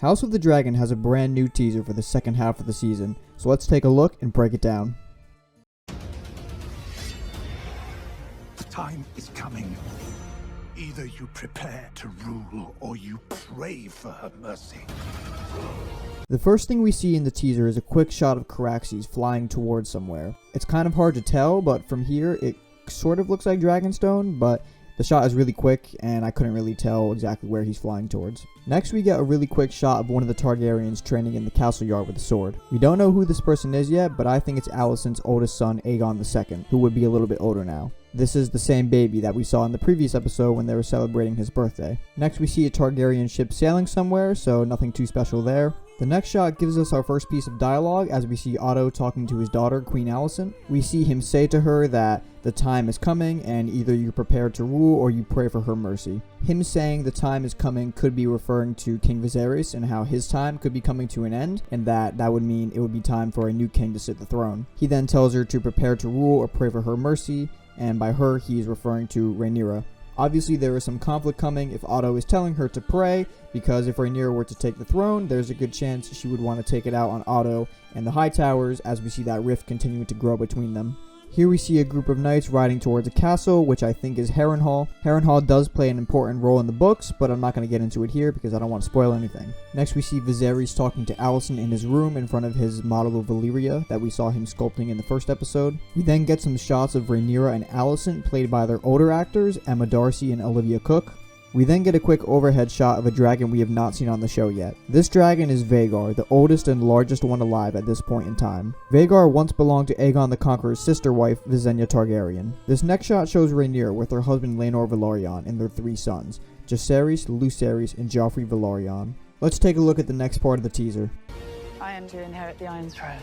House of the Dragon has a brand new teaser for the second half of the season, so let's take a look and break it down. The time is coming. Either you prepare to rule or you pray for her mercy. The first thing we see in the teaser is a quick shot of Caraxes flying towards somewhere. It's kind of hard to tell, but from here it sort of looks like Dragonstone, but the shot is really quick and I couldn't really tell exactly where he's flying towards. Next we get a really quick shot of one of the Targaryens training in the castle yard with a sword. We don't know who this person is yet, but I think it's Alicent's oldest son, Aegon II, who would be a little bit older now. This is the same baby that we saw in the previous episode when they were celebrating his birthday. Next we see a Targaryen ship sailing somewhere, so nothing too special there. The next shot gives us our first piece of dialogue as we see Otto talking to his daughter, Queen Alicent. We see him say to her that the time is coming and either you prepare to rule or you pray for her mercy. Him saying the time is coming could be referring to King Viserys and how his time could be coming to an end, and that would mean it would be time for a new king to sit the throne. He then tells her to prepare to rule or pray for her mercy, and by her he is referring to Rhaenyra. Obviously there is some conflict coming if Otto is telling her to pray, because if Rhaenyra were to take the throne, there's a good chance she would want to take it out on Otto and the Hightowers, as we see that rift continuing to grow between them. Here we see a group of knights riding towards a castle, which I think is Harrenhal. Harrenhal does play an important role in the books, but I'm not going to get into it here because I don't want to spoil anything. Next we see Viserys talking to Alicent in his room in front of his model of Valyria that we saw him sculpting in the first episode. We then get some shots of Rhaenyra and Alicent played by their older actors, Emma Darcy and Olivia Cooke. We then get a quick overhead shot of a dragon we have not seen on the show yet. This dragon is Vhagar, the oldest and largest one alive at this point in time. Vhagar once belonged to Aegon the Conqueror's sister wife, Visenya Targaryen. This next shot shows Rhaenyra with her husband Laenor Velaryon and their 3 sons, Jacaerys, Lucerys, and Joffrey Velaryon. Let's take a look at the next part of the teaser. I am to inherit the Iron Throne.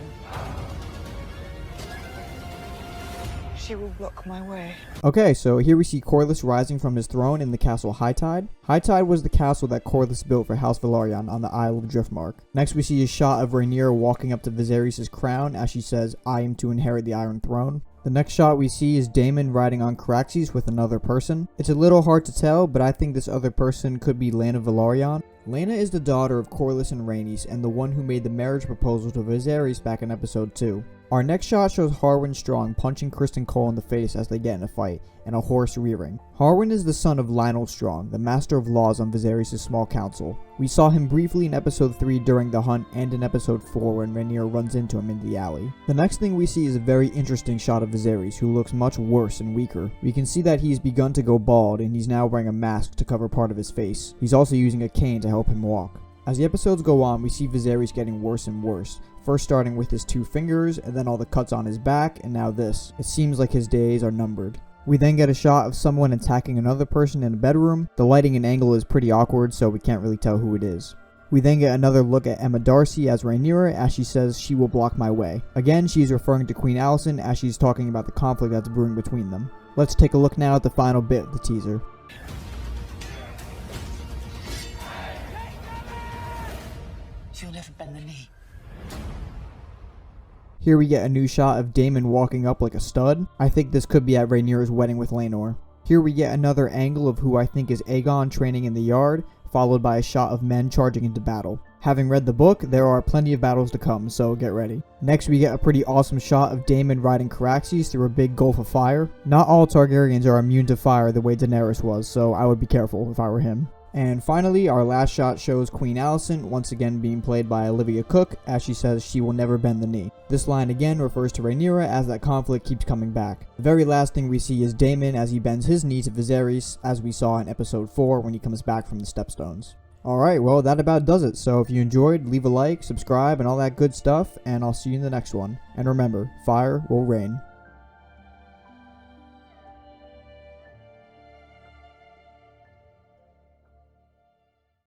She will block my way. Okay, so here we see Corlys rising from his throne in the castle Hightide. Hightide was the castle that Corlys built for House Velaryon on the Isle of Driftmark. Next we see a shot of Rhaenyra walking up to Viserys' crown as she says, "I am to inherit the Iron Throne." The next shot we see is Daemon riding on Caraxes with another person. It's a little hard to tell, but I think this other person could be Laena Velaryon. Laena is the daughter of Corlys and Rhaenys and the one who made the marriage proposal to Viserys back in episode 2. Our next shot shows Harwin Strong punching Criston Cole in the face as they get in a fight, and a horse rearing. Harwin is the son of Lionel Strong, the master of laws on Viserys' small council. We saw him briefly in episode 3 during the hunt and in episode 4 when Rhaenyra runs into him in the alley. The next thing we see is a very interesting shot of Viserys, who looks much worse and weaker. We can see that he's begun to go bald and he's now wearing a mask to cover part of his face. He's also using a cane to help him walk. As the episodes go on, we see Viserys getting worse and worse. First starting with his 2 fingers, and then all the cuts on his back, and now this. It seems like his days are numbered. We then get a shot of someone attacking another person in a bedroom. The lighting and angle is pretty awkward, so we can't really tell who it is. We then get another look at Emma Darcy as Rhaenyra as she says she will block my way. Again, she's referring to Queen Alicent as she's talking about the conflict that's brewing between them. Let's take a look now at the final bit of the teaser. She'll never bend the knee. Here we get a new shot of Daemon walking up like a stud. I think this could be at Rhaenyra's wedding with Laenor. Here we get another angle of who I think is Aegon training in the yard, followed by a shot of men charging into battle. Having read the book, there are plenty of battles to come, so get ready. Next we get a pretty awesome shot of Daemon riding Caraxes through a big gulf of fire. Not all Targaryens are immune to fire the way Daenerys was, so I would be careful if I were him. And finally, our last shot shows Queen Alicent once again being played by Olivia Cooke as she says she will never bend the knee. This line again refers to Rhaenyra as that conflict keeps coming back. The very last thing we see is Daemon as he bends his knee to Viserys as we saw in episode 4 when he comes back from the Stepstones. Alright, well that about does it. So if you enjoyed, leave a like, subscribe, and all that good stuff, and I'll see you in the next one. And remember, fire will reign.